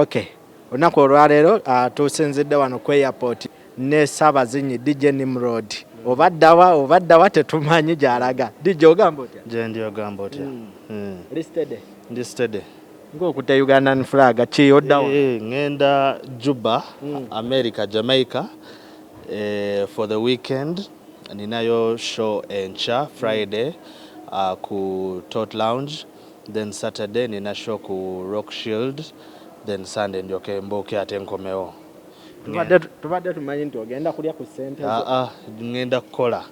Okay. Olunaku olwaleero tusinzidde wano ku airport ne Ssaabazinyi DJ Nimrod. Obaddawa tetumanyi gy'alaga. DJ ogamba otya? Je ndi ogamba otya? Listed. Ng'okutte Ugandan flag ki oddawa? Ngenda Juba, America, Jamaica for the weekend. Ninayo show encha Friday ku Tot Lounge. Then Saturday nina show ku Rock Shield. Then Sunday njoke mboke ate nkomewo. Tubadde tumanyi nti ogenda kulya ku ssente ngenda kukola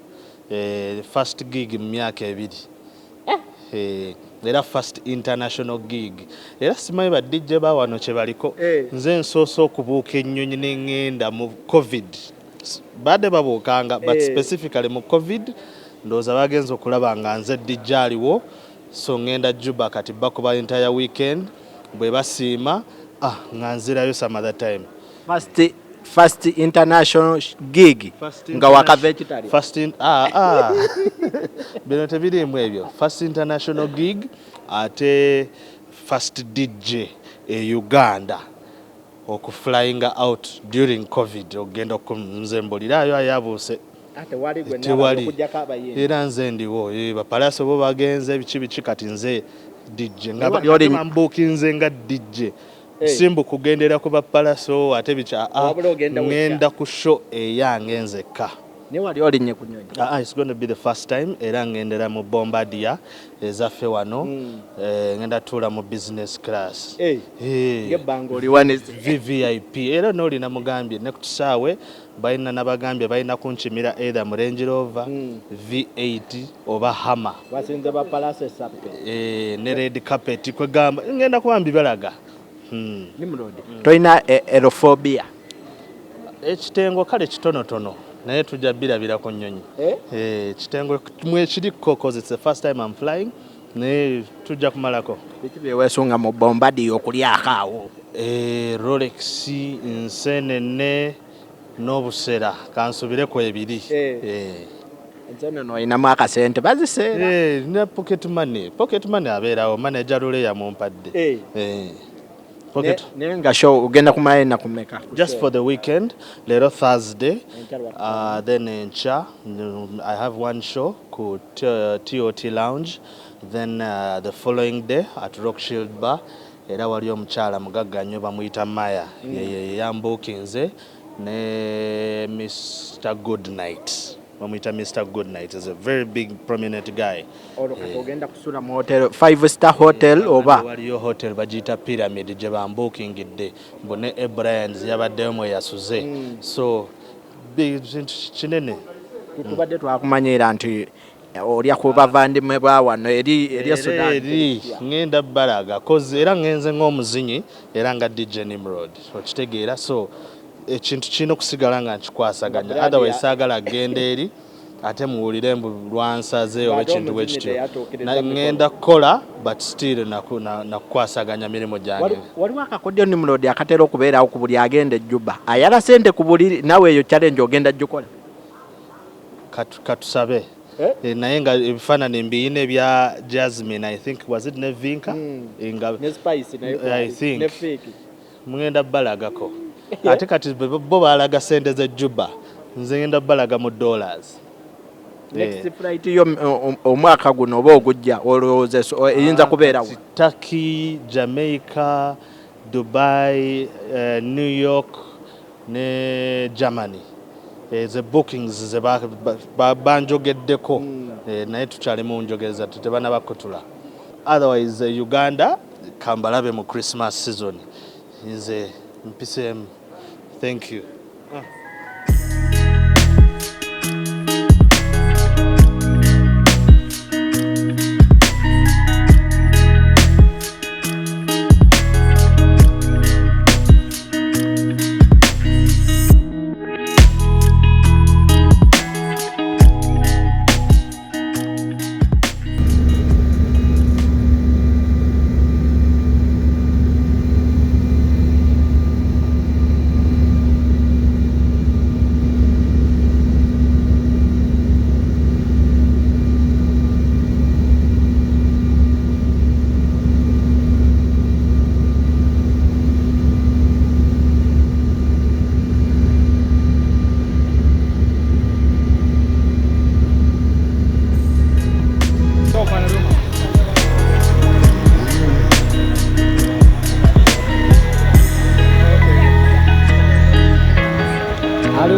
first gig mu myaka ebiri. Era first international gig. Era simanyi ba DJ ba wano kye baliko. Nze nsoosa okubuuka ennyonyi n'engenda mu COVID. Badde babuukanga but specifically mu COVID ndowooza bagenza okulaba nga nze DJ aliwo. So ngenda Juba kati bakuba entire weekend. Bwe basiima nga nzirayo some other time. First international gig nga wakava ekitali. Bino tebirimu ebyo. First international gig ate first DJ Uganda okuflying out during COVID ogenda okumzembulirayo ayabuuse. Tewali era nze ndiwo bapalaso bo bagenze biki kati nze DJ nga bambukinze nga DJ simbu kugendera ku bapalaso ate bicha ngenda ku show eyange nzeka. Ne wali olinye ku Nyonyi? It's going to be the first time era ngendera mu Bombardier ezaffe wano ngenda tula mu business class. Yebango oli waneze VVIP era noli na mugambye ne kutusaawe bayina nabagambye bayina kunchimira either mu Range Rover V8 oba Hammer. Basinze ba palace sape. Ne red carpet kwe gamba ngenda kuambi balaga. Nimrod. Toina aerophobia. Ekitengo kale kitonotono naye tujja birabira ku Nyonyi. Ekitengo mwe kiriko cause it's the first time I'm flying ne tujja kumalako. Biki byewesunga mu Bombardier okulyako awo? Rolex nsenene n'obusera kansubireko ebiri. Nzeno no inamu akasente baziseera. Ne pocket money abeerawo manager rule ya mumpadde. Nenga show ugenda kumala na kumeka. Just for the weekend, later Thursday, then in Cha, I have one show called TOT Lounge. Then the following day at Rock Shield Bar, era wali omukyala mugagga nnyo bamuyita Maya. Yambukinze ne Mr. Goodnight. Bamuyita Mr. Goodnight is a very big prominent guy. Ogenda kusula mu hotel 5-star hotel oba waliyo hotel bagita Pyramid je bambukingidde mbone Ebrahim's yabaddemu yasuze. So big kinene. Tubadde twakumanyira nti olya kuba vandimwe bwa wano eri Sudan. Ngenda balaga cause era ngenze ng'omuzinyi era nga DJ Nimrod. Okitegeera so ekintu kino kusigala nga nkikwasaganya otherwise saagala genda eri ate muwulire mbu lwansaze oba ekintu bwe kityo ngenda kukola but still nakukwasaganya mirimu gyange. Waliwo akakodyo Nimrod akatera okubeerawo ku buli agenda Juba ayala sente ku buli nawe eyo challenge ogenda gikola katusabe. Naye nga ebifaananyi mbiyina ebya Jasmine I think was it ne Vinka ne Spice I think ne Fake mugenda balagako. Ate kati bo balaga sente ze Juba nze ngenda balaga mu dollars. Next flight yo omwaka guno oba ogujja olowooza eyinza kubeerawo Turkey, Jamaica, Dubai, New York ne Germany. The bookings ze banjogeddeko naye tukyali mu njogeza tetebana bakutula. Otherwise Uganda kambalabe mu Christmas season nze mpisemu. Thank you.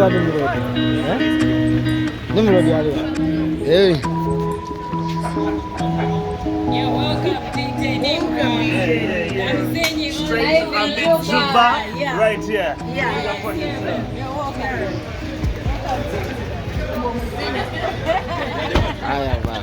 aliwa Nimrod. Nimrod aliwa. Hey. You're welcome, DJ Nimrod. I'm seeing you Straight from Juba, right here. Yeah. You're welcome. Haya basi.